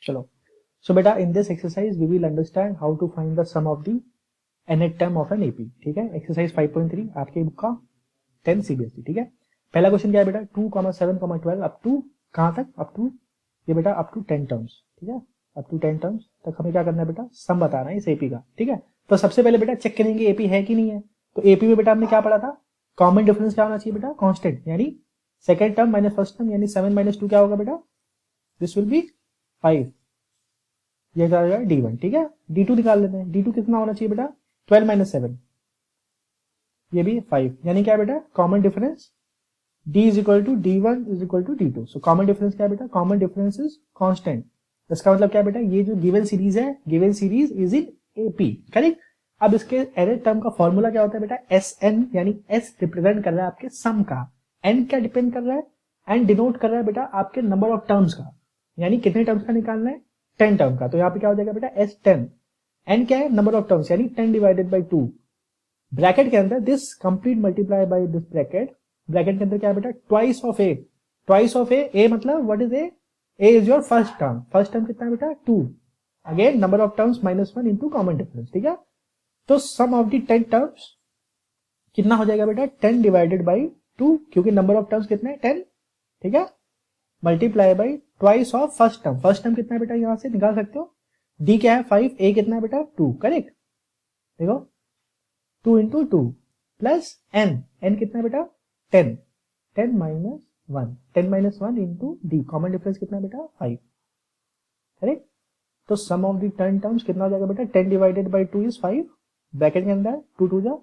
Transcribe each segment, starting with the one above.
चलो, सो बेटा in this exercise we will understand how to find the sum of the nth term of an AP. ठीक है, exercise 5.3 आपके book का 10 CBSE. ठीक है, पहला क्वेश्चन क्या है बेटा, 2,7,12 अप टू कहां तक, अप टू ये बेटा अप टू 10 टर्म्स। ठीक है, अप टू 10 टर्म्स तक हमें क्या करना है बेटा, सम बताना है इस एपी का। ठीक है, तो सबसे पहले बेटा चेक करेंगे एपी है कि नहीं है। तो एपी में बेटा हमने क्या पढ़ा था, कॉमन डिफरेंस क्या होना चाहिए बेटा, कांस्टेंट, यानी second term minus first term, यानी 7 माइनस 2 क्या होगा बेटा, दिस विल बी 5, ये क्या होगा d1। ठीक है, d2 निकाल लेते हैं, d2 कितना होना चाहिए बेटा, 12 माइनस 7, ये भी 5, यानी क्या बेटा common difference d is equal to d1 is equal to d2। So common difference क्या है बेटा, कॉमन डिफरेंस इज कांस्टेंट। इसका मतलब क्या बेटा, ये जो गिवन सीरीज है, given series is in AP, correct. अब इसके एरर टर्म का फॉर्मूला क्या होता है बेटा, एस एन, यानी एस रिप्रेजेंट कर रहा है आपके सम का, एन क्या डिपेंड कर रहा है, एन डिनोट कर रहा है बेटा आपके नंबर ऑफ टर्म्स का, यानी कितने टर्म्स का निकालना है, 10 टर्म का। तो यहाँ पे क्या हो जाएगा बेटा एस 10, एन क्या है नंबर ऑफ टर्म्स, यानी 10 डिवाइडेड बाई 2, ब्रैकेट के अंदर this complete multiply by this bracket, bracket के अंदर क्या है बेटा twice of a, twice of a मतलब what is a is your first term, first term कितना है बेटा 2, again number of terms -1 into common difference. ठीक है, तो सम ऑफ द 10 टर्म्स कितना हो जाएगा बेटा 10 डिवाइडेड बाई 2, क्योंकि नंबर ऑफ टर्म्स कितने 10। ठीक है, multiply by twice of first term, first term कितना है बेटा यहां से निकाल सकते हो, डी क्या है 5, ए कितना है बेटा 2, करेक्ट। देखो 2 इंटू 2 प्लस एन, एन कितना है बेटा 10, 10 minus 1, 10 minus 1 into D, common difference कितना है बेटा 5, करेक्ट। तो सम ऑफ द 10 टर्म्स कितना हो जाएगा बेटा 10 डिवाइडेड बाई 2 इज 5, ब्रैकेट के अंदर 2 2 जा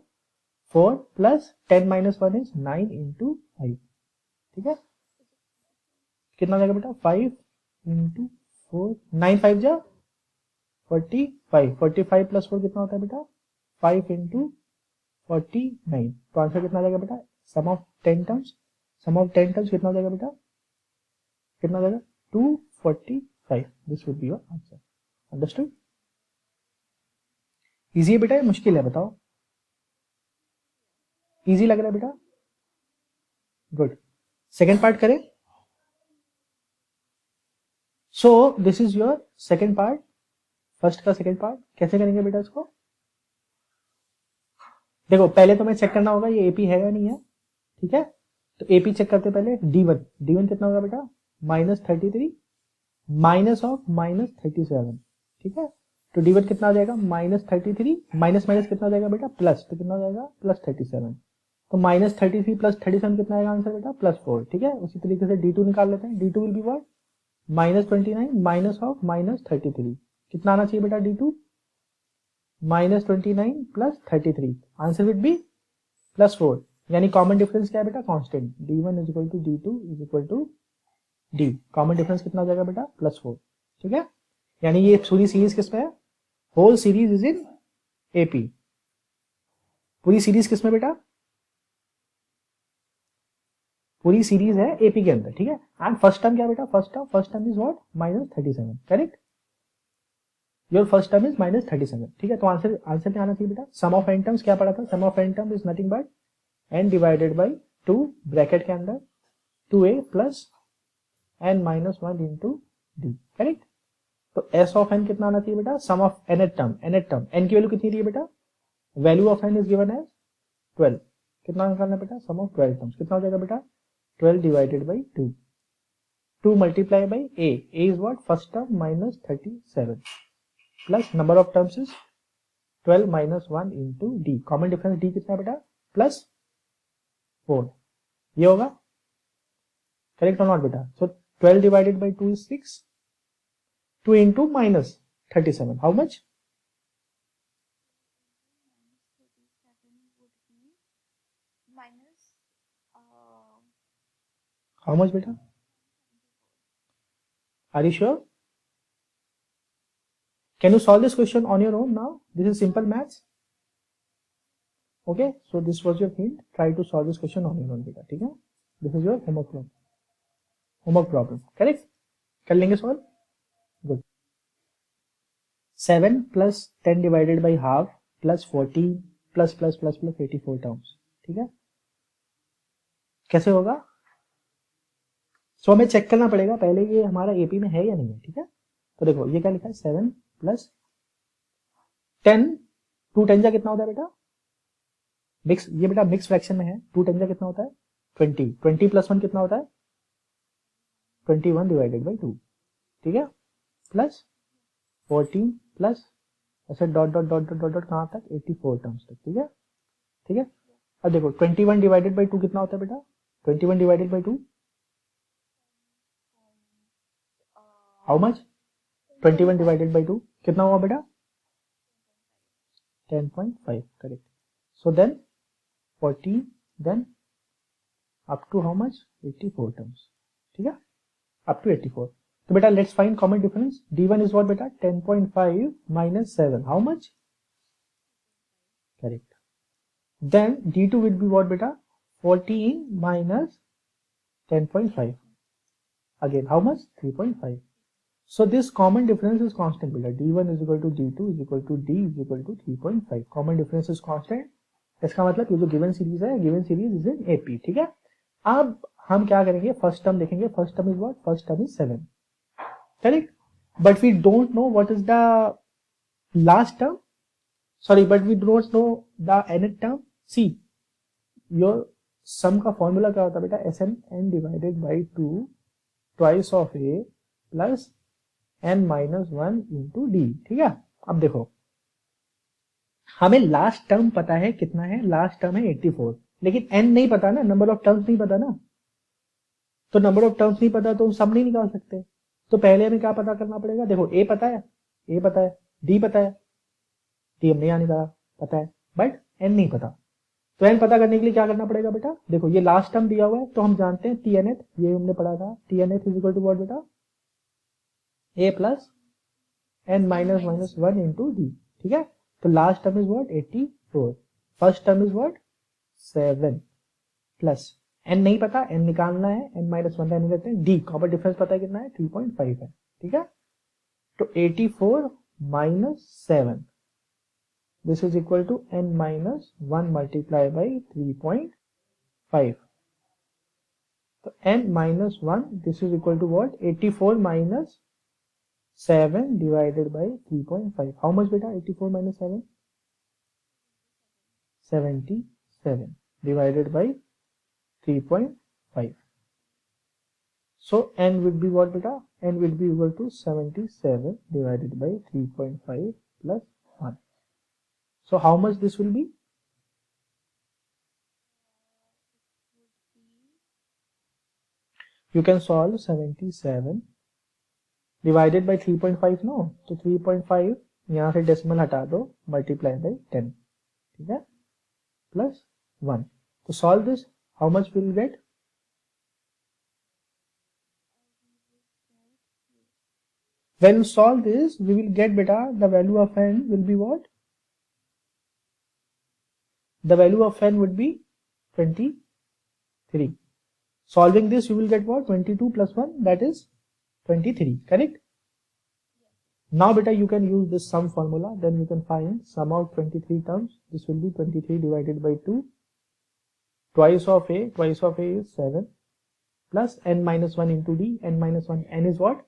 4 प्लस 10 माइनस 1 इज 9 इंटू 5। ठीक है, कितना हो जाएगा बेटा 5 इंटू 4, 9 5 जा 45, 45 प्लस 4 कितना होता है बेटा 5 इंटू 49। तो आंसर कितना आ जाएगा बेटा, sum of 10 terms, sum of 10 terms कितना हो जाएगा बेटा, कितना हो जाएगा 245, this would be your answer. Understood, easy है बेटा या मुश्किल है बताओ, इजी लग रहा है बेटा, गुड। सेकेंड पार्ट करें, so this is your second part, first का सेकेंड पार्ट कैसे करेंगे बेटा इसको, देखो पहले तो मैं चेक करना होगा ये एपी है या नहीं है। ठीक है, तो एपी चेक करते पहले d1, d1 कितना होगा बेटा -33 माइनस ऑफ -37। ठीक है, तो d1 कितना आ जाएगा -33, माइनस माइनस कितना आ जाएगा बेटा प्लस, तो कितना आ जाएगा +37, तो -33 प्लस 37 कितना आएगा आंसर बेटा +4। ठीक है, उसी तरीके से d2 निकाल लेते हैं, d2 will be what -29 minus of -33, कितना आना चाहिए बेटा d2 -29 plus 33, answer will be +4, यानी कॉमन डिफरेंस क्या है बेटा constant, d1 is equal to d2 is equal to d, common difference कितना हो जाएगा बेटा +4। ठीक है, यानी ये पूरी सीरीज किस में है, whole series is in AP, पूरी सीरीज किस में बेटा, पूरी सीरीज है एपी के अंदर। ठीक है, एंड फर्स्ट टर्म क्या बेटा, first term is what -37, correct, your first term is -37। ठीक है, तो आंसर क्या आना चाहिए बेटा, सम ऑफ एन टर्म्स क्या पढ़ा था, sum of n term is nothing but n divided by 2, bracket के अंदर 2a plus n minus 1 into d, correct. तो s ऑफ n कितना आना चाहिए बेटा, sum of nth term, n की वैल्यू कितनी दी है बेटा, value of n is given as 12, कितना निकालना बेटा, सम ऑफ 12 टर्म्स कितना हो जाएगा बेटा 12 divided by 2, 2 multiply by a is what first term -37 plus number of terms is 12 minus 1 into D, common difference d कितना बेटा +4, ये होगा करेक्ट और नॉट बेटा। सो 12 divided by 2 is 6, 2 into -37, how much, how much beta, are you sure, can you solve this question on your own now, this is simple maths, okay, so this was your hint, try to solve this question on your own beta, ठीक है, this is your homework problem, correct, कर लेंगे solve, good. 7 plus 10 divided by half plus 40 plus plus plus plus 84 terms, ठीक है, कैसे होगा, सो हमें check करना पड़ेगा पहले ये हमारा एपी में है या नहीं है। ठीक है, तो देखो ये क्या लिखा है 7 प्लस 10, 2 10 जा कितना होता है बेटा, मिक्स, ये बेटा मिक्स फ्रैक्शन में है, 2 10 जा कितना होता है 20, 20 प्लस 1 कितना होता है 21 डिवाइडेड बाई 2, ठीक है, प्लस 14 प्लस ऐसे dot dot dot dot dot dot कहाँ तक 84 टर्म्स तक, ठीक है, ठीक है। अब देखो 21 डिवाइडेड बाई 2 कितना होता है बेटा, 21 divided by 2 how much, 21 divided by 2 कितना हुआ बेटा 10.5, correct. So then 14 then up to how much 84 terms, ठीक है, अप टू 84। तो बेटा let's find common difference, d1 is what बेटा 10.5 minus 7, how much, correct. Then d2 will be what बेटा 14 minus 10.5, again how much 3.5. So this common difference is constant बेटा, d1 is equal to d2 is equal to d is equal to 3.5, common difference is constant। इसका मतलब ये जो given series है, given series is in AP, ठीक है। अब हम क्या करेंगे, फर्स्ट टर्म देखेंगे, first term is what, first term is 7, correct, but we don't know what is the last term, sorry but we don't know the nth term. See your sum का formula क्या होता है बेटा, S n divided by 2 twice of a plus n minus 1 into d, ठीक है। अब देखो हमें लास्ट टर्म पता है कितना है, लास्ट टर्म है 84, लेकिन n नहीं पता ना, नंबर ऑफ टर्म्स नहीं पता ना, तो नंबर ऑफ टर्म्स नहीं पता तो हम सम नहीं निकाल सकते। तो पहले हमें क्या पता करना पड़ेगा, देखो a पता है, a पता है, d पता है, d हमने यहाँ निकाला पता है, बट n नहीं पता। तो n पता करने के लिए क्या करना पड़ेगा बेटा, देखो ये लास्ट टर्म दिया हुआ है तो हम जानते हैं tnth, ये हमने पढ़ा था, tnth is equal to what बेटा a plus n minus minus 1 into d, ठीक है। तो last term is what 84, first term is what 7 plus n नहीं पता, n निकालना है, n माइनस 1 रहने देते हैं, डी कॉमन डिफरेंस पता है कितना है 3.5 है, ठीक है। तो 84 minus 7 this is equal to n minus 1 multiply by 3.5, तो n minus 1 this is equal to what 84 minus 7 divided by 3.5, how much beta 84 minus 7, 77 divided by 3.5, so n would be what beta, n will be equal to 77 divided by 3.5 plus 1, so how much this will be, you can solve 77 divided by 3.5 no, तो 3.5 यहां से decimal हटा दो, multiply by 10, ठीक है, plus 1, तो solve this, how much will get, when you solve this we will get beta the value of n will be what, the value of n would be 23, solving this you will get what 22 plus 1 that is 23, correct. Now beta you can use this sum formula, then you can find sum of 23 terms, this will be 23 divided by 2 twice of a is 7 plus n minus 1 into d, n minus 1, n is what,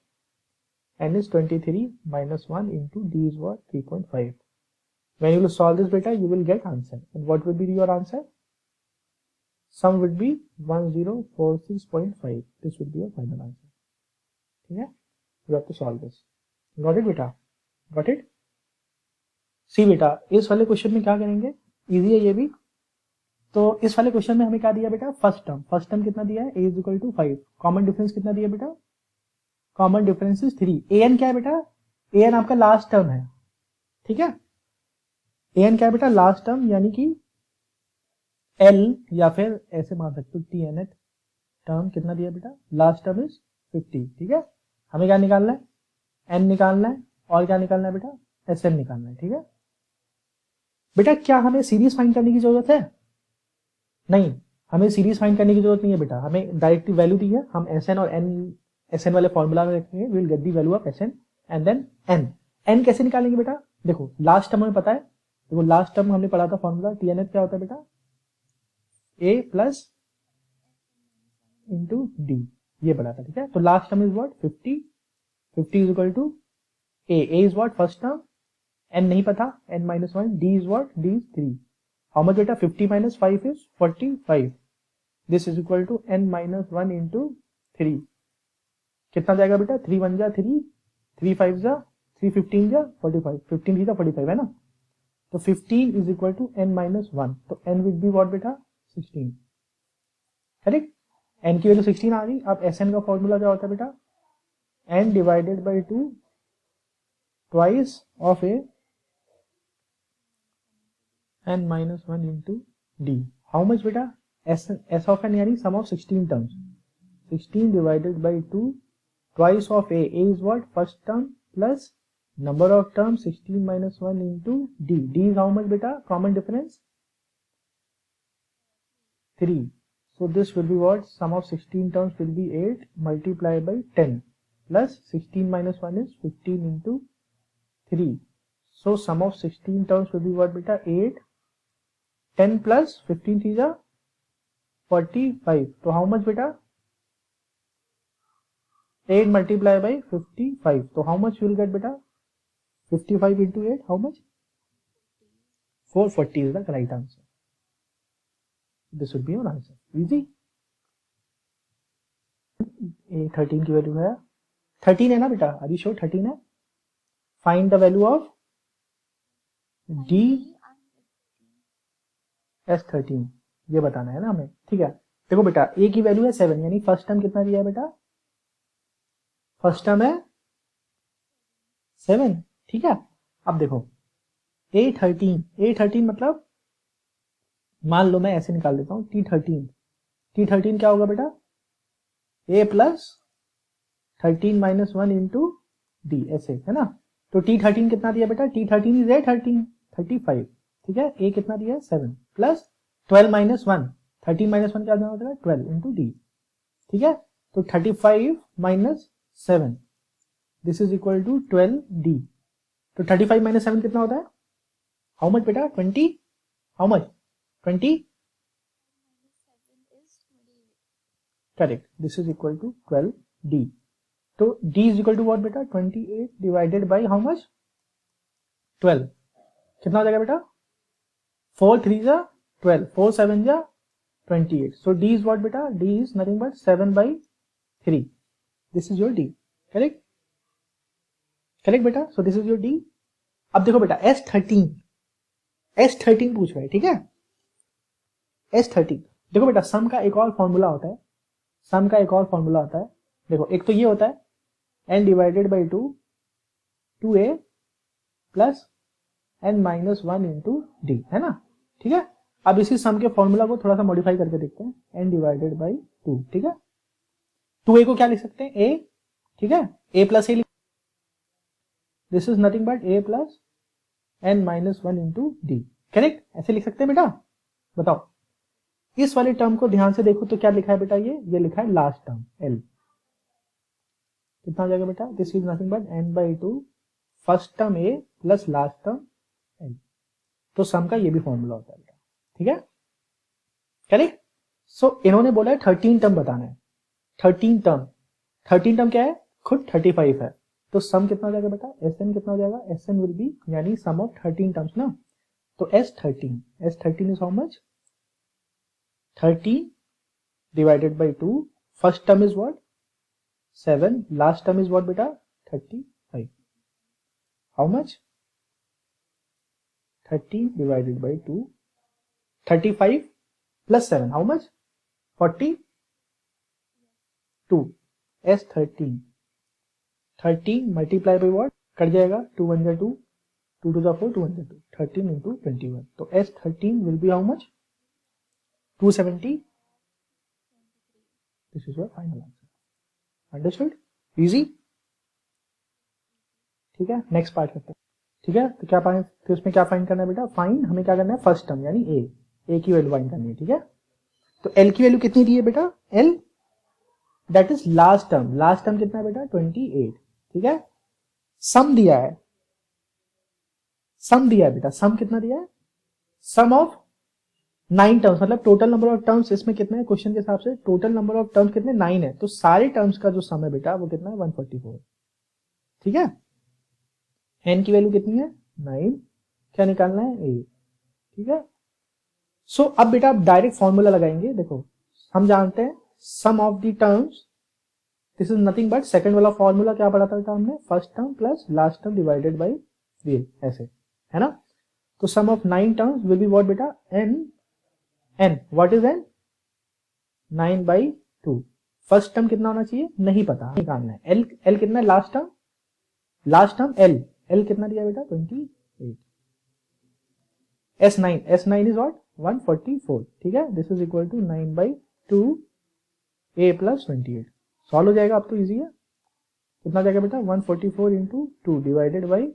n is 23 minus 1 into d is what 3.5, when you will solve this beta you will get answer, and what will be your answer, sum would be 1046.5, this will be your final answer, ठीक है। You have to solve this, got it बेटा, got it। सी बेटा इस वाले question में क्या करेंगे, easy है ये भी, तो इस वाले क्वेश्चन में हमें क्या दिया बेटा, फर्स्ट टर्म कितना दिया है, a is equal to 5, common difference कितना दिया बेटा, कॉमन डिफरेंस इज 3, an क्या है बेटा, an आपका लास्ट टर्म है, ठीक है, an क्या है बेटा लास्ट टर्म, यानी कि l या फिर ऐसे मान सकते हो tnth टर्म कितना दिया बेटा, लास्ट टर्म इज 50, ठीक है। हमें क्या निकालना है, n निकालना है, और क्या निकालना है बेटा, sn निकालना है, ठीक है। बेटा क्या हमें सीरीज फाइंड करने की जरूरत है, नहीं, हमें सीरीज फाइंड करने की जरूरत नहीं है बेटा, हमें डायरेक्टली वैल्यू दी है, हम sn और sn वाले फॉर्मूला में रखेंगे, we will get the value of sn and then n कैसे निकालेंगे बेटा, देखो लास्ट टर्म हमें पता है, देखो लास्ट टर्म हमने पढ़ा था फॉर्मूला, tnth क्या होता है बेटा, a प्लस इंटू डी, ये पढ़ा था, ठीक है। तो last term is what 50 is equal to a is what first term, n नहीं पता, n minus one, d is what, d is 3. How much बेटा, 50 minus 5 is 45. This is equal to n minus one into 3. कितना जाएगा बेटा, 3 1 जा 3, 3 5 जा 3, 15 जा 45, 15 3 जा 45 है ना. तो 15 is equal to n minus one. तो एन विल बी व्हाट बेटा, 16. करेक्ट. एन की वैल्यू 16 आ गई. अब एस एन का फॉर्मूला क्या होता है बेटा, n divided by 2 twice of a n minus one into d. How much बेटा, एस ऑफ एन यानी sum of 16 terms. 16 divided by 2 twice of a is what, first term plus number of terms 16 minus 1 into d. D is how much beta, common difference 3. So this will be what, sum of 16 terms will be 8 multiplied by 10 plus 16 minus 1 is 15 into 3. So sum of 16 terms will be what beta, 8, 10 plus 15 3 जा 45. तो how much beta, 8 multiplied by 55. So how much you will get beta, 55 into 8, how much, 440 is the correct answer. This would be your answer. Easy. A 13 की value है 13 है ना बेटा, अभी show 13 है. Find the value of D S 13, ये बताना है ना हमें. ठीक है, देखो बेटा ए की वैल्यू है 7, यानी फर्स्ट टर्म कितना दिया है बेटा, फर्स्ट टर्म है 7. ठीक है, अब देखो A13 मतलब मान लो मैं ऐसे निकाल देता हूं, T13 क्या होगा बेटा, A plus 13 minus 1 into D, ऐसे है ना. तो T13 कितना दिया बेटा, T13 इज A13 35. ठीक है, A कितना दिया है 7 प्लस 12 माइनस 1, 13 माइनस 1 क्या देना होगा 12 इंटू डी. ठीक है, तो 35 minus 7, this is equal to 12d. तो 35 माइनस 7 कितना होता है, हाउ मच बेटा, 20, how much 20, correct. This is equal to 12d. तो d is equal to what बेटा, 28 डिवाइडेड बाई हाउ मच 12. कितना हो जाएगा बेटा, 4 3 जा 12, 4 7 जा 28. सो d इज व्हाट बेटा, d is nothing but 7 by 3. This is your D. Correct? Correct बेटा. So this is your D. अब देखो बेटा S13 पूछ रहा है. ठीक है, S13 देखो बेटा, सम का एक और फॉर्मूला होता है. देखो एक तो ये होता है n divided by 2a plus n minus 1 into D, है ना. ठीक है, अब इसी सम के फॉर्मूला को थोड़ा सा मॉडिफाई करके देखते हैं. n divided by 2. ठीक है, 2a को क्या लिख सकते हैं, a. ठीक है, a plus A, this is nothing but a plus n minus 1 into d. Correct, ऐसे लिख सकते हैं बेटा. बताओ, इस वाले टर्म को ध्यान से देखो तो क्या लिखा है बेटा, ये लिखा है लास्ट टर्म l. कितना हो जाएगा बेटा, this is nothing but n by 2 first term a plus last term l. तो सम का ये भी फॉर्मूला होता है बेटा. ठीक है, करेक्ट. सो इन्होंने बोला है 13 टर्म बताना है. 13 टर्म क्या है, खुद 35 है. तो सम कितना हो जाएगा बेटा, Sn कितना हो जाएगा, Sn विल बी यानी सम ऑफ 13 टर्म्स ना. तो S13 is how much, 13 divided by 2. First term is what 7, last term is what बेटा 35. How much, 30 divided by 2, 35 plus 7, how much 42. S13 13 multiply by what, cut जाएगा 2 1 जा 2, 2 2 जा 4, 2 1 जा 2, 13 into 21. तो S13 will be how much, 270. This is your final answer. Understood, easy. ठीक है, next part करते हैं. ठीक है, तो क्या फाइंड, तो इसमें क्या फाइंड करना है बेटा, फाइंड हमें क्या करना है, फर्स्ट टर्म यानी ए की वैल्यू फाइंड करनी है. ठीक है, तो एल की वैल्यू कितनी दी है बेटा, L that is last term कितना है बेटा 28. ठीक है, सम दिया है बेटा, सम कितना दिया है, सम ऑफ 9 टर्म्स, मतलब टोटल नंबर ऑफ टर्म्स इसमें कितने हैं, क्वेश्चन के हिसाब से टोटल नंबर ऑफ टर्म्स कितने 9 है. तो सारे टर्म्स का जो सम है बेटा वो कितना है 144. ठीक है, n की वैल्यू कितनी है 9, क्या निकालना है a, ठीक है। सो अब बेटा आप डायरेक्ट फॉर्मूला लगाएंगे। देखो हम जानते हैं sum of the terms, this is nothing but second वाला फॉर्मूला क्या पढ़ा था हमने, first term plus last term divided by real, ऐसे है ना। तो sum of 9 terms will be what बेटा n, n what is n 9/2। First term कितना होना चाहिए नहीं पता, निकालना है l, l कितना है last term, last term l, l कितना दिया बेटा 28, s9, s9 इज व्हाट 144, ठीक है। This is equal to 9/2 a plus 28, solve हो जाएगा। अब तो इजी है, कितना जाएगा बेटा 144 into 2 divided by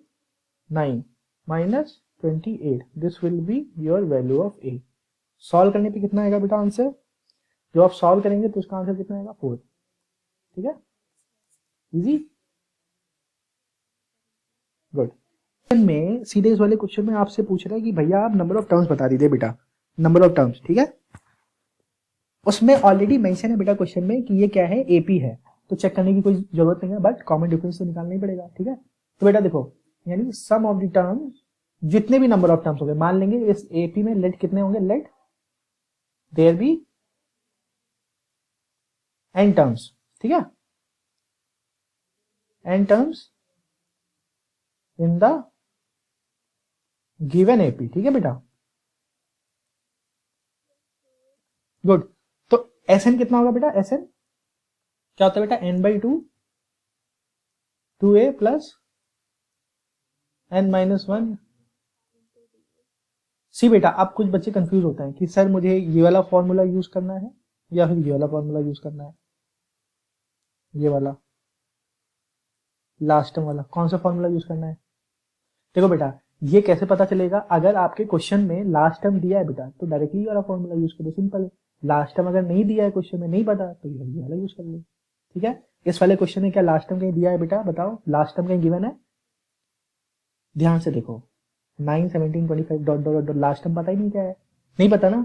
9 minus 28, this will be your value of a। Solve करने पे कितना आएगा बेटा आंसर, जो आप सॉल्व करेंगे तो उसका आंसर कितना आएगा 4, ठीक है, इजी, गुड। में सीधे इस वाले क्वेश्चन में आपसे पूछ रहा है कि भैया आप नंबर ऑफ टर्म्स बता दीजिए बेटा, नंबर ऑफ टर्म्स, ठीक है। उसमें ऑलरेडी मेंशन है बेटा क्वेश्चन में कि ये क्या है एपी है, तो चेक करने की कोई जरूरत नहीं है, बट कॉमन डिफरेंस तो निकालना ही पड़ेगा, ठीक है। तो बेटा देखो यानी सम ऑफ द टर्म्स, जितने भी नंबर ऑफ टर्म्स होंगे, मान लेंगे इस एपी में लेट कितने होंगे, let there be n terms, ठीक है, n terms in the given AP, ठीक है बेटा, गुड। तो Sn कितना होगा बेटा, Sn क्या होता है बेटा n/2 2a प्लस n-1। सी बेटा अब कुछ बच्चे कंफ्यूज होते हैं कि सर मुझे ये वाला फॉर्मूला यूज करना है या फिर ये वाला फॉर्मूला यूज करना है, ये वाला लास्ट टर्म वाला, कौन सा फॉर्मूला यूज करना है। देखो बेटा ये कैसे पता चलेगा, अगर आपके क्वेश्चन में लास्ट टर्म दिया है बेटा तो डायरेक्टली ये वाला फॉर्मूला यूज करो, सिंपल है। लास्ट टर्म अगर नहीं दिया है क्वेश्चन में, नहीं पता, तो ये वाला यूज कर लो, ठीक है। इस वाले क्वेश्चन में क्या लास्ट टर्म कहीं दिया है बेटा, बताओ लास्ट टर्म कहीं गिवन है, ध्यान से देखो 9 17 25 dot dot dot, last term पता ही नहीं क्या है, नहीं पता ना,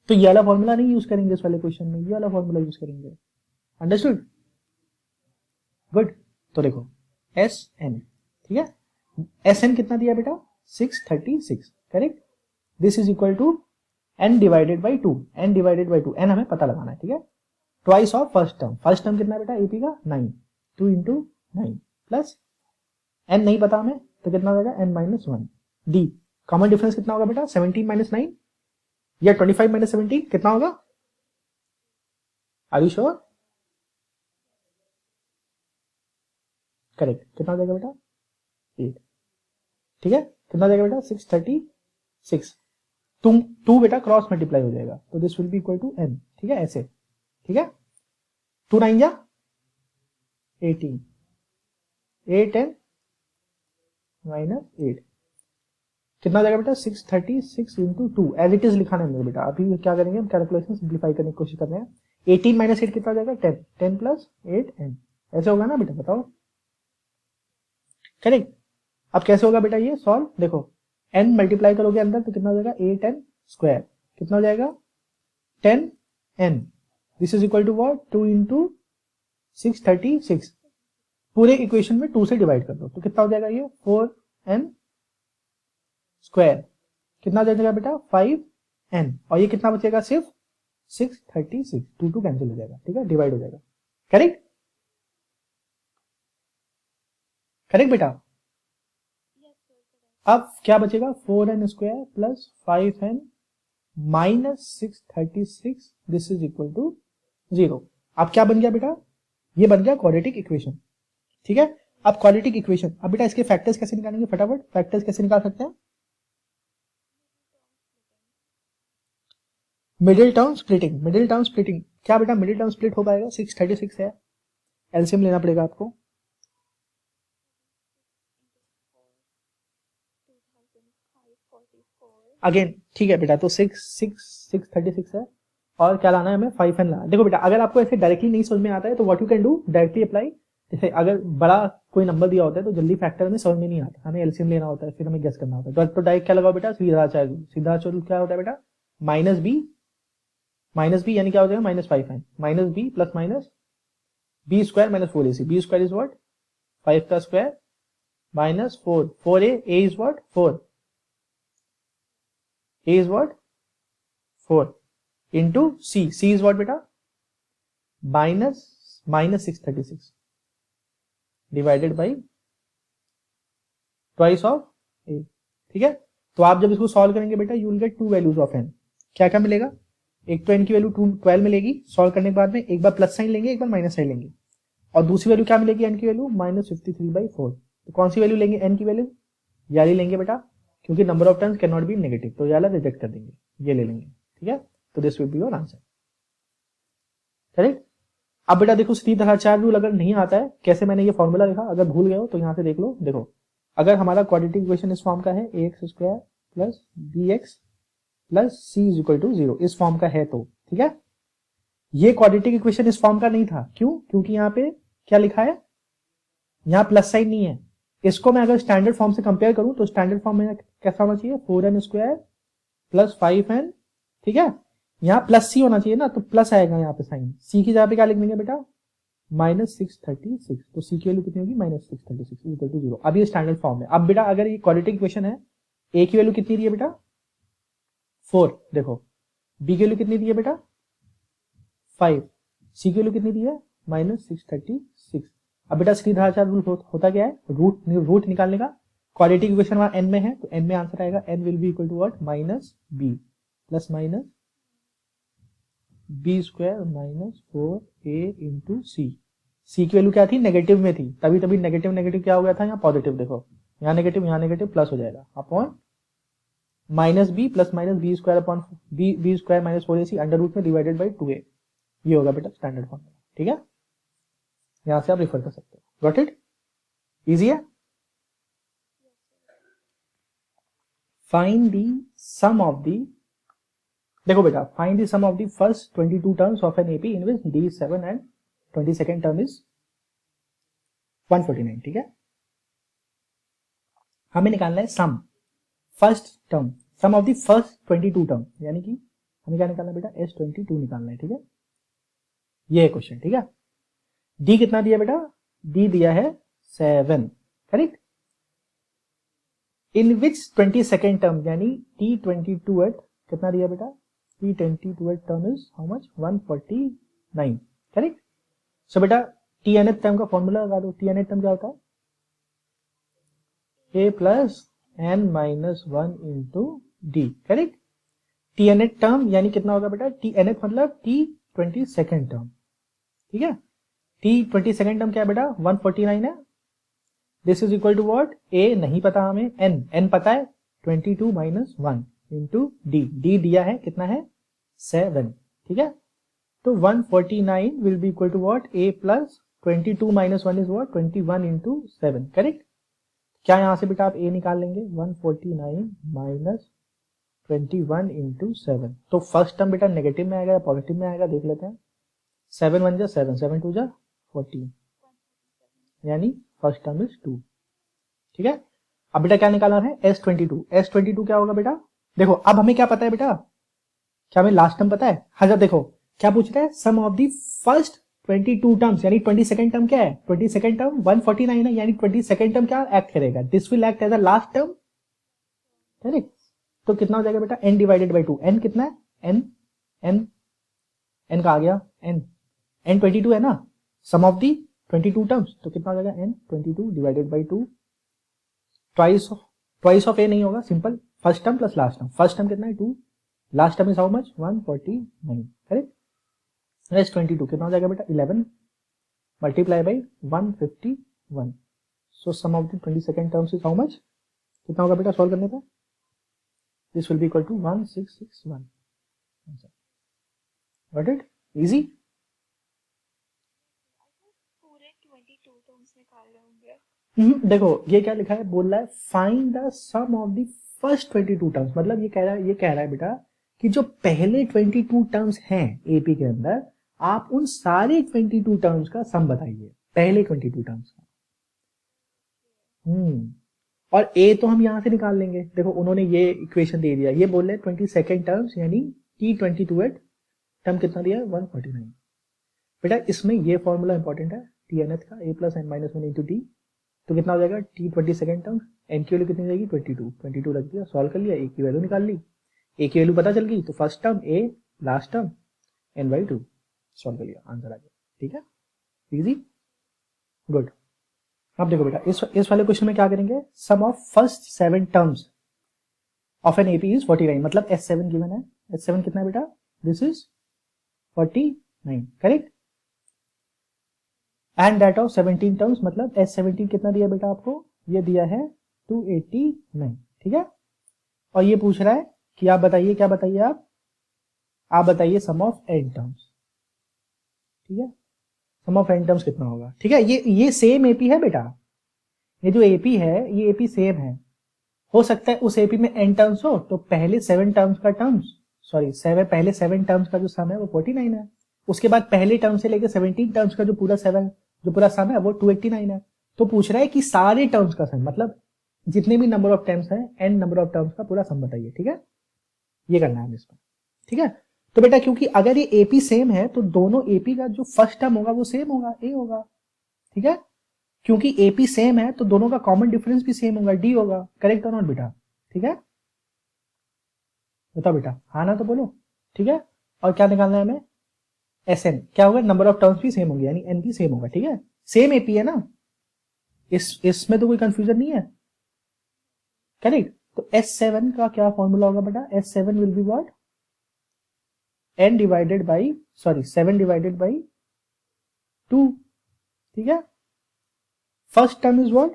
तो ये वाला फॉर्मूला नहीं यूज करेंगे इस वाले क्वेश्चन में, ये वाला फॉर्मूला यूज करेंगे, अंडरस्टूड, गुड। तो देखो एस एन, ठीक है, एस एन कितना दिया बेटा 636, correct. This is equal to n divided by 2, n divided by 2, n हमें पता लगाना है, ठीक है। Twice of first term, first term कितना बेटा एपी का 9, 2 इंटू 9 प्लस n नहीं पता हमें तो कितना हो जाएगा n-1, d कॉमन डिफरेंस कितना होगा बेटा 17 माइनस 9 या 25 माइनस 17 कितना होगा, आर यू श्योर, करेक्ट, कितना हो जाएगा बेटा 8, ठीक है, कितना हो जाएगा बेटा 636, तुम 2 बेटा क्रॉस मल्टीप्लाई हो जाएगा तो this will be equal to n, ठीक है, ऐसे, ठीक है, 2 9 जा 18, 8 n माइनस 8 कितना हो जाएगा बेटा 636 इंटू 2, एज इट इज लिखाना है बेटा। अभी क्या करेंगे हम, कैलकुलेशन सिंप्लीफाई करने की कोशिश कर रहे हैं। 18 माइनस 8 कितना हो जाएगा 10, 10 प्लस 8 n, ऐसे होगा ना बेटा, बताओ, करेक्ट। अब कैसे होगा बेटा ये सॉल्व, देखो n मल्टीप्लाई करोगे अंदर तो कितना हो जाएगा 8n स्क्वायर, कितना हो जाएगा 10n, this is equal to what 2 into 636, पूरे इक्वेशन में 2 से डिवाइड कर दो तो कितना हो जाएगा ये 4n स्क्वायर, कितना हो जाएगा बेटा 5n, और ये कितना बचेगा सिर्फ 636, 2 कैंसिल हो जाएगा, ठीक है, डिवाइड हो जाएगा, करेक्ट, करेक्ट बेटा। अब क्या बचेगा 4n square plus 5n minus 636, this is equal to 0। अब क्या बन गया बेटा, ये बन गया क्वाड्रेटिक इक्वेशन, ठीक है। अब क्वाड्रेटिक इक्वेशन, अब बेटा इसके फैक्टर्स कैसे निकालेंगे, फटाफट फैक्टर्स कैसे निकाल सकते हैं, middle term splitting, middle term splitting, क्या बेटा मिडिल टर्म स्प्लिट हो पाएगा, 636 है, एलसीएम लेना पड़ेगा आपको, अगेन ठीक है बेटा, तो 636 है, और क्या लाना है हमें 5n लाना। देखो बेटा अगर आपको ऐसे डायरेक्टली नहीं समझ में आता है तो what you can do, directly apply, जैसे अगर बड़ा कोई नंबर दिया होता है तो जल्दी फैक्टर में समझ में नहीं आता, हमें एलसीएम लेना होता है, फिर हमें गेस करना होता है, तो डायरेक्ट क्या लगाओ बेटा, सीधा चल, सीधा चल क्या होता है बेटा माइनस बी यानी क्या हो जाएगा -5n, minus b plus minus b square minus 4ac, b square is what 5 का square minus 4, 4a, a is what 4, a is what 4 into c, c is what बेटा minus 636 divided by twice of a, ठीक है। तो आप जब इसको solve करेंगे बेटा you will get to values of n, क्या क्या मिलेगा, एक तो n की वैल्यू 12 मिलेगी सॉल्व करने के बाद में, एक बार प्लस साइन लेंगे एक बार माइनस साइन लेंगे, और दूसरी वैल्यू क्या मिलेगी n की वैल्यू -53/4। तो कौन सी वैल्यू लेंगे n की वैल्यू, ये वाली लेंगे बेटा, क्योंकि number of terms can not be negative, तो ये वाला रिजेक्ट कर देंगे, ये ले लेंगे, ठीक है। तो this will B your answer, correct. अब बेटा देखो श्रीधराचार्य रूल अगर नहीं आता है, कैसे मैंने ये फॉर्मूला लिखा, अगर भूल गए हो तो यहाँ से देख लो। देखो अगर हमारा क्वाड्रेटिक इक्वेशन इस फॉर्म का है ax² plus bx plus c is equal to 0, इस फॉर्म का है तो ठीक है। ये क्वाड्रेटिक इक्वेशन इस फॉर्म का नहीं था, क्यों, क्योंकि यहाँ पे क्या लिखा है, यहाँ प्लस साइन नहीं है। इसको मैं अगर स्टैंडर्ड फॉर्म से कंपेयर करूं तो स्टैंडर्ड फॉर्म में कैसा होना चाहिए, 4n² प्लस 5n, ठीक है। यहाँ प्लस सी होना चाहिए ना, तो प्लस आएगा यहाँ पे साइन, सी की जगह पे क्या लिख देंगे बेटा -636, तो सी की वैल्यू कितनी होगी -636 इक्वल टू 0। अब ये स्टैंडर्ड फॉर्म है। अब बेटा अगर ये क्वाड्रेटिक इक्वेशन है, ए की वैल्यू कितनी दी है बेटा 4, देखो बी की वैल्यू कितनी दी है बेटा 5, सी की वैल्यू कितनी दी है -636। अब बेटा श्रीधराचार्य रूल होता क्या है, रूट निकालने का। क्वाड्रेटिक इक्वेशन वहां n में है, तो n में आंसर आएगा n will be equal to what -b plus minus b square minus 4a into C. C की वैल्यू क्या थी, नेगेटिव में थी, तभी तभी नेगेटिव नेगेटिव क्या हो गया था, यहाँ पॉजिटिव, देखो यहाँ नेगेटिव प्लस हो जाएगा, upon minus b plus minus b square upon b square minus 4ac under root में डिवाइडेड बाई 2a, ये होगा बेटा स्टैंडर्ड फॉर्म, ठीक है। यहां से आप रिफर कर सकते हो, गॉट इट, इजी है। Find the sum of the, देखो बेटा find the sum of the first 22 terms of an AP in which D7 and 22nd term is 149, ठीक है। हमें निकालना है sum first term, sum of the first 22 term, यानी कि हमें क्या निकालना है बेटा S22 निकालना है, ठीक है। ये है क्वेश्चन, ठीक है। डी कितना दिया बेटा, डी दिया है 7, करेक्ट। इन विच 22nd टर्म यानी T22 एट कितना दिया बेटा, T22 eight term is how much 149, correct. So बेटा Tnth टर्म का फॉर्मूला लगा दो, Tnth टर्म क्या होता है a plus n minus 1 into d, correct. Tnth term यानी कितना होगा बेटा, Tnth मतलब T22nd टर्म, ठीक है। T22nd टर्म क्या है बेटा 149 है, this is equal to what, a नहीं पता हमें, n पता है 22 माइनस 1 इंटू डी दिया है कितना है 7, ठीक है। तो 149 will be equal to what, a plus 22 minus 1 is what 21 into 7, correct. क्या यहां से बेटा आप a निकाल लेंगे, 149 माइनस 21 इंटू 7, तो फर्स्ट टर्म बेटा नेगेटिव में आएगा या पॉजिटिव में आएगा देख लेते हैं। 7 1 जा 7, 7 2 जा 14, यानी फर्स्ट टर्म इज 2, ठीक है। अब बेटा क्या निकालना है S22 क्या होगा बेटा, देखो अब हमें क्या पता है बेटा, क्या हमें लास्ट टर्म पता है, हाँ जब देखो क्या पूछ रहा है, sum of the first 22 terms, यानी 22nd टर्म क्या है, 22nd टर्म 149 है, यानी 22nd टर्म क्या एक्ट करेगा, this will act as a last term, correct. तो कितना हो जाएगा बेटा n डिवाइडेड बाई 2, n कितना है n का आ गया n 22 है ना, सम ऑफ दी 22 टर्म्स, तो कितना हो जाएगा n 22 divided by 2, twice of a नहीं होगा, simple first term plus last term, first term कितना है 2, last term is how much 149, correct. S22 कितना हो जाएगा बेटा 11 multiply by 151, so sum of the 22nd terms is how much, कितना होगा बेटा सॉल्व करने पर, this will be equal to 1661, got it, easy. पूरे 22 टर्म्स निकाल रहे होंगे। देखो ये क्या लिखा है, बोल रहा है find the sum of the first 22 terms, मतलब ये कह रहा है बेटा कि जो पहले 22 टर्म्स हैं एपी के अंदर, आप उन सारे 22 टर्म्स का सम बताइए, पहले 22 टर्म्स का। और ए तो हम यहां से निकाल लेंगे, देखो उन्होंने ये इक्वेशन दे दिया, ये बोल रहे 22nd टर्म्स यानी T22 टर्म कितना दिया है 149, बेटा इसमें ये फॉर्मूला इंपॉर्टेंट है Tnth का, a plus n minus 1 into D, तो कितना हो जाएगा टी 22 टर्म, एन की वैल्यू कितनी जाएगी 22 रख दिया, सॉल्व कर लिया, ए की वैल्यू निकाल ली, ए की वैल्यू पता चल गई तो first term a, last term n by 2, solve कर लिया, आंसर आ गया। ठीक है, इजी, गुड। अब देखो बेटा इस वाले क्वेश्चन में क्या करेंगे, sum of first 7 terms of an AP is 49, मतलब S7 गिवन है, S7 कितना है बेटा, this is 49, correct, and that of 17 terms, मतलब S17 कितना दिया बेटा आपको, ये दिया है 289, ठीक है। और ये पूछ रहा है कि आप बताइए, क्या बताइए आप बताइए सम ऑफ n टर्म्स, ठीक है, सम ऑफ n टर्म्स कितना होगा, ठीक है। ये सेम एपी है बेटा, ये जो एपी है ये एपी सेम है, हो सकता है उस एपी में n टर्म्स हो तो पहले 7 टर्म्स का पहले 7 टर्म्स का जो सम है वो 49 है, उसके बाद पहले टर्म से लेकर 17 टर्म्स का जो पूरा सम है वो 289 है। तो पूछ रहा है कि सारे टर्म्स का सम, मतलब जितने भी नंबर ऑफ टर्म्स हैं, n नंबर ऑफ टर्म्स का पूरा सम बताइए, ठीक है, ये करना है इसमें, ठीक है। तो बेटा क्योंकि अगर ये एपी सेम है तो दोनों एपी का जो फर्स्ट टर्म होगा वो सेम होगा, ए होगा, ठीक है, क्योंकि एपी सेम है तो दोनों का कॉमन डिफरेंस भी सेम होगा, डी होगा, करेक्ट और नॉट बेटा, ठीक है, बताओ बेटा, हाँ ना तो बोलो, ठीक है। और क्या निकालना है हमें, एस एन, क्या होगा, नंबर ऑफ टर्म्स भी सेम होंगे, यानी एन भी सेम होगा, ठीक है, सेम एपी है ना, इसमें तो कोई कंफ्यूजन नहीं है, करेक्ट। तो S7 का क्या फॉर्मूला होगा बेटा, S7 will be what, n divided by 7 divided by 2, ठीक है। First term is what,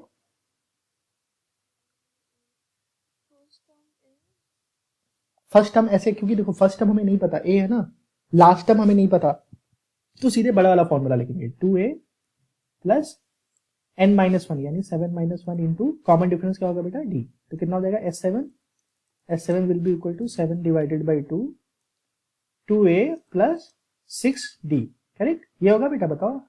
first term ऐसे, क्योंकि देखो फर्स्ट टर्म हमें नहीं पता, ए है ना, लास्ट टर्म हमें नहीं पता, तो सीधे बड़ा वाला फॉर्मूला लिखेंगे, 2a प्लस n माइनस 1, यानी 7 माइनस 1 इंटू कॉमन डिफरेंस क्या होगा बेटा, d, तो कितना हो जाएगा S7 will be equal to 7 divided by 2, 2a plus 6d, correct, ये होगा बेटा, बताओ,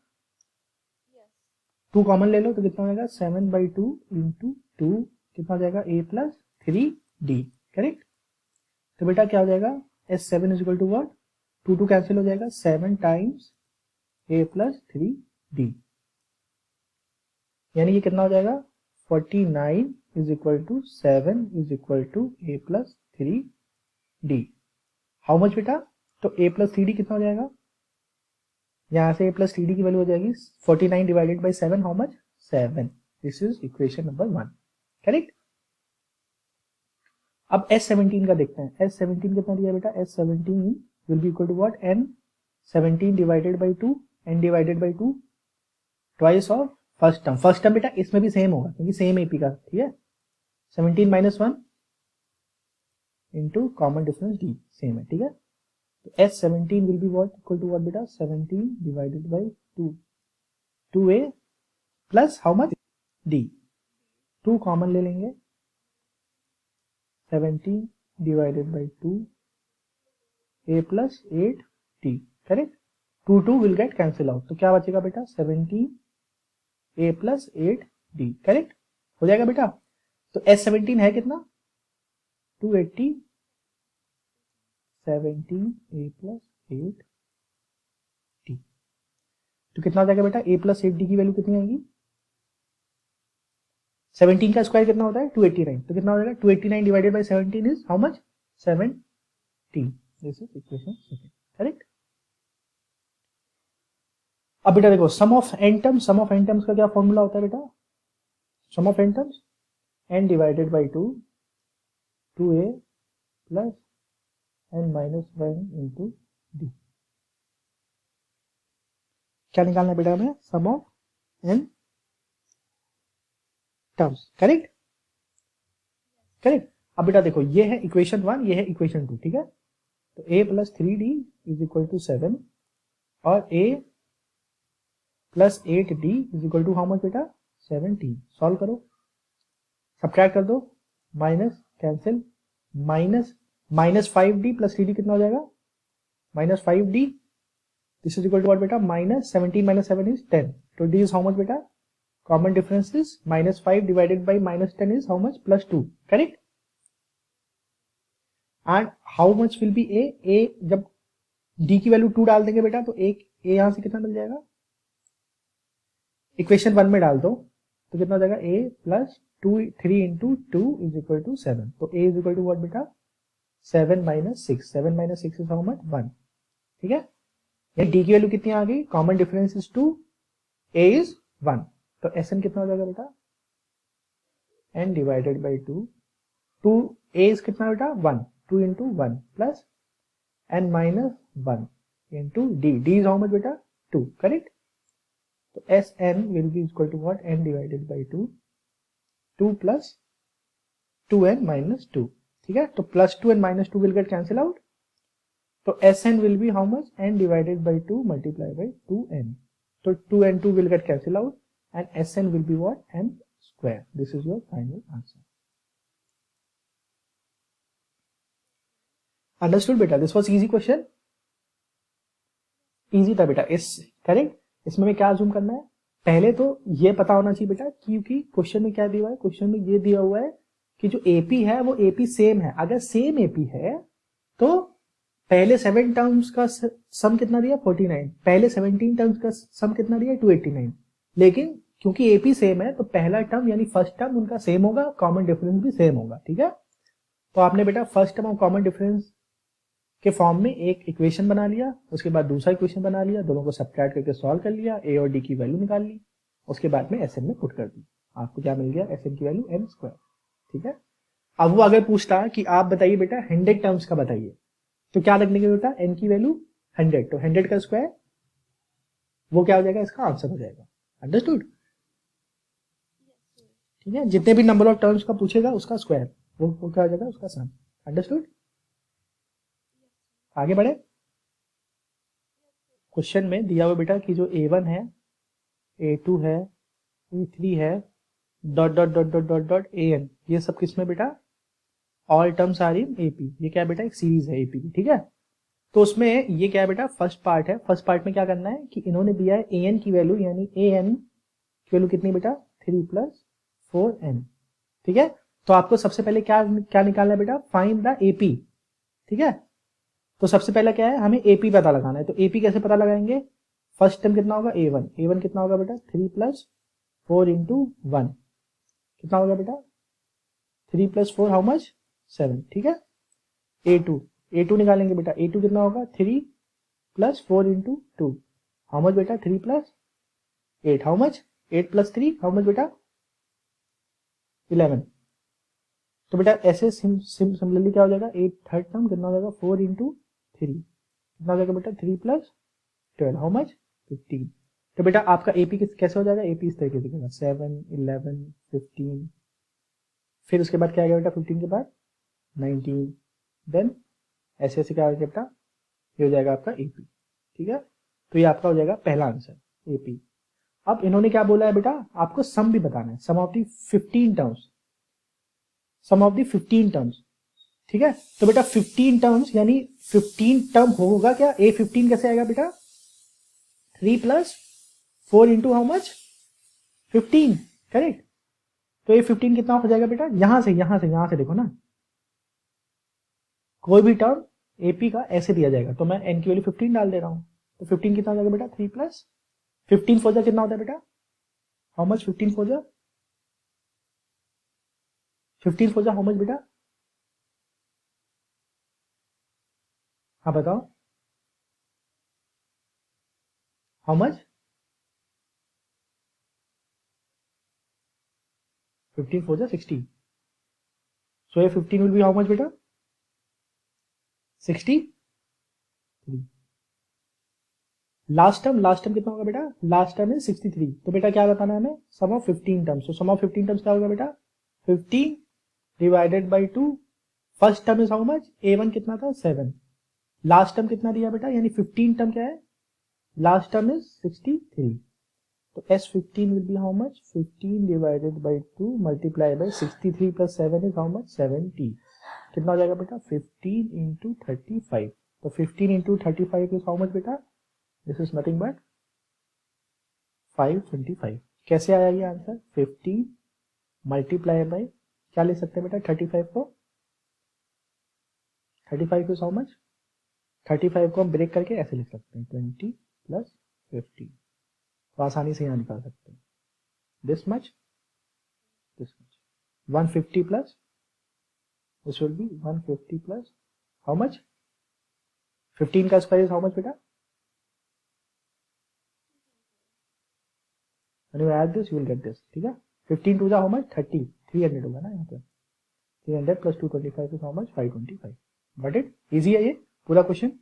2 कॉमन ले लो तो कितना हो जाएगा 7 बाई 2 इंटू 2, कितना हो जाएगा a प्लस 3d, करेक्ट। तो बेटा क्या हो जाएगा, S7 is equal to what, 2 cancel हो जाएगा, 7 टाइम्स a प्लस 3d, यानी ये कितना हो जाएगा 49 is equal to 7 is equal to a plus 3d, how much बेटा, तो a प्लस 3d कितना हो जाएगा, यहां से a प्लस 3d की वैल्यू हो जाएगी 49 divided by 7, how much 7, this is equation number 1, correct. अब S17 का देखते हैं, S17 कितना दिया बेटा, S17 will be equal to what, n 17 divided by 2, n divided by 2 twice of first term बेटा इसमें भी सेम होगा क्योंकि सेम एपी का, ठीक है, 17 minus 1 into common difference d, same है, ठीक है। तो S17 will be what, equal to what बेटा, 17 divided by 2, 2a plus how much d, 2 common ले लेंगे, 17 divided by 2 a plus 8d, correct, 2 will get cancel out, तो क्या बचेगा बेटा 17 a प्लस 8d, करेक्ट, हो जाएगा बेटा। तो S17 है कितना 280, 17 a प्लस 8d, तो कितना हो जाएगा बेटा, a प्लस 8d की वैल्यू कितनी आएगी, 17 का स्क्वायर कितना होता है 289, तो कितना हो जाएगा 289 divided by 17 is how much 17, this is equation second, correct. अब बेटा देखो सम ऑफ n टर्म्स का क्या फॉर्मूला होता है बेटा, sum of n terms n divided by 2, 2a plus n minus 1 into d, क्या निकालना है बेटा हमें, sum of n terms, correct, correct. अब बेटा देखो ये है इक्वेशन 1, ये है इक्वेशन 2, ठीक है, तो a plus 3d is equal to 7 और a plus 8d is equal to how much बेटा 17, सॉल्व करो, सब्ट्रैक्ट कर दो, minus cancel, minus 5d plus 3d कितना हो जाएगा minus 5d, this is equal to what बेटा माइनस 17 माइनस 7 इज 10, तो d इज हाउ मच बेटा, common difference is minus 5 divided by minus 10 is how much plus 2, correct, and how much will be a जब d की value 2 डाल देंगे बेटा तो a यहां से कितना मिल जाएगा, इक्वेशन 1 में डाल दो, तो कितना हो जाएगा a plus 3 into 2 is equal to 7। तो a is equal to what बेटा 7 minus 6, 7 minus 6 is how much 1। ठीक है, ये d की वैल्यू कितनी आ गई, common difference is 2, a is 1। तो Sn कितना हो जाएगा बेटा n divided by 2, 2 a is कितना बेटा 1, 2 into 1 plus n minus 1 into d, d is how much बेटा 2, करेक्ट। तो Sn will be equal to what n divided by 2, 2 plus 2n minus 2। ठीक है, तो plus 2n minus 2 will get cancel out. तो Sn will B how much n divided by 2 multiply by 2n। तो 2 and 2 will get cancelled out and Sn will be what, n square। this is your final answer। understood बेटा, this was easy question, easy था बेटा। इस correct, इसमें में क्या zoom करना है, पहले तो ये पता होना चाहिए बेटा, क्योंकि क्वेश्चन में क्या दिया हुआ है, क्वेश्चन में ये दिया हुआ है कि जो AP है वो AP सेम है। अगर सेम AP है तो पहले 7 टर्म्स का सम कितना दिया 49, पहले 17 टर्म्स का सम कितना दिया 289। लेकिन क्योंकि AP सेम है तो पहला टर्म यानी फर्स्ट टर्म उनका सेम होगा, कॉमन डिफरेंस भी सेम होगा। ठीक है, तो आपने बेटा फर्स्ट टर्म और कॉमन डिफरेंस के फॉर्म में एक इक्वेशन बना लिया, उसके बाद दूसरा इक्वेशन बना लिया, दोनों को सब्ट्रैक्ट करके सॉल्व कर लिया, a और d की वैल्यू निकाल ली, उसके बाद में Sn में पुट कर दी, आपको क्या मिल गया Sn की वैल्यू n स्क्वायर। ठीक है, अब वो अगर पूछता कि आप बताइए बेटा 100 टर्म्स का बताइए, तो क्या रखने के बेटा n की वैल्यू 100, तो 100 का स्क्वायर वो क्या हो जाएगा, इसका आंसर हो जाएगा। अंडरस्टूड। ठीक है, जितने भी नंबर ऑफ टर्म्स का पूछेगा उसका स्क्वायर वो क्या हो जाएगा, उसका सम। अंडरस्टूड। आगे बढ़े, क्वेश्चन में दिया हुआ बेटा कि जो a1 है, a2 है, a3 है, dot dot dot dot dot dot an, ये सब किसमें बेटा, all terms are in AP। ये क्या है बेटा, एक सीरीज है AP की। ठीक है, तो उसमें ये क्या है बेटा, फर्स्ट पार्ट है। फर्स्ट पार्ट में क्या करना है कि इन्होंने दिया है an की वैल्यू, यानी an की वैल्यू कितनी बेटा 3 प्लस 4n। ठीक है, तो आपको सबसे पहले क्या क्या निकालना है बेटा, फाइंड द AP। ठीक है, तो सबसे पहले क्या है, हमें AP पता लगाना है। तो AP कैसे पता लगाएंगे, फर्स्ट टर्म कितना होगा a1, a1 कितना होगा बेटा 3 प्लस 4 इंटू 1, कितना होगा बेटा 3 प्लस 4 हाउ मच 7। ठीक है, a2 निकालेंगे बेटा, a2 कितना होगा 3 प्लस 4 इंटू 2, हाउ मच बेटा 3 plus 8, how much 8 plus 3 how much बेटा 11। तो बेटा ऐसे सिमिलरली क्या हो जाएगा, 8 थर्ड टर्म कितना हो जाएगा 4 इंटू 3, कितना हो जाएगा बेटा 3 प्लस 12, हाउ मच 15। तो बेटा आपका AP कैसे हो जाएगा, AP इस तरीके से दिखेगा 7 11 15, फिर उसके बाद क्या आएगा बेटा 15 के बाद 19, देन ऐसे ऐसे क्या हो जाएगा बेटा, ये हो जाएगा आपका AP। ठीक है, तो ये आपका हो जाएगा पहला आंसर AP। अब इन्होंने क्या बोला है बेटा, आपको सम भी बताना है, sum of the 15 terms, sum of the 15 terms. ठीक है, तो बेटा 15 टर्म्स यानी 15 टर्म होगा क्या, A15 कैसे आएगा बेटा 3 plus 4 into how much 15, correct. तो A15 कितना हो जाएगा बेटा, यहां से देखो ना, कोई भी टर्म AP का ऐसे दिया जाएगा, तो मैं n की वैल्यू 15 डाल दे रहा हूं, तो 15 कितना हो जाएगा बेटा 3 प्लस 15 फोर जा कितना होता है बेटा, हाउ मच 15 फोर जा 15 फोर जा हाउ मच बेटा, हाँ बताओ हाउ मच 15 फोर जा 60, सो ये 15 विल बी हाउ मच बेटा 63। लास्ट टर्म कितना होगा बेटा, लास्ट टर्म इज 63। तो बेटा क्या बताना है हमें, सम ऑफ 15 टर्म्स। तो सम ऑफ 15 टर्म्स क्या होगा बेटा 15 divided by 2, first term is how much, A1 कितना था 7, लास्ट टर्म कितना दिया बेटा, यानी 15 टर्म क्या है, लास्ट टर्म इज 63। तो S15 will be how much 15 divided by 2 multiply by 63 plus 7 is how much 70, कितना हो जाएगा बेटा 15 इंटू 35। तो 15 इंटू 35 इज हाउ मच बेटा, दिस इज नथिंग बट 525। कैसे आया ये आंसर, 15 मल्टीप्लाई बाई क्या ले सकते हैं बेटा 35 को, 35 इज हाउ मच, 35 को हम ब्रेक करके ऐसे लिख सकते हैं 20 प्लस 15, तो आसानी से यहाँ निकाल सकते हैं this much. this much. 150 plus, this will be 150 plus how much? 15 का square is how much बेटा? When you add this, you will get this. ठीक है? 15 to the how much? 30. 300 होगा ना यहाँ पे. 300 plus 225 is how much? 525. Got it? Easy है ये पूरा क्वेश्चन.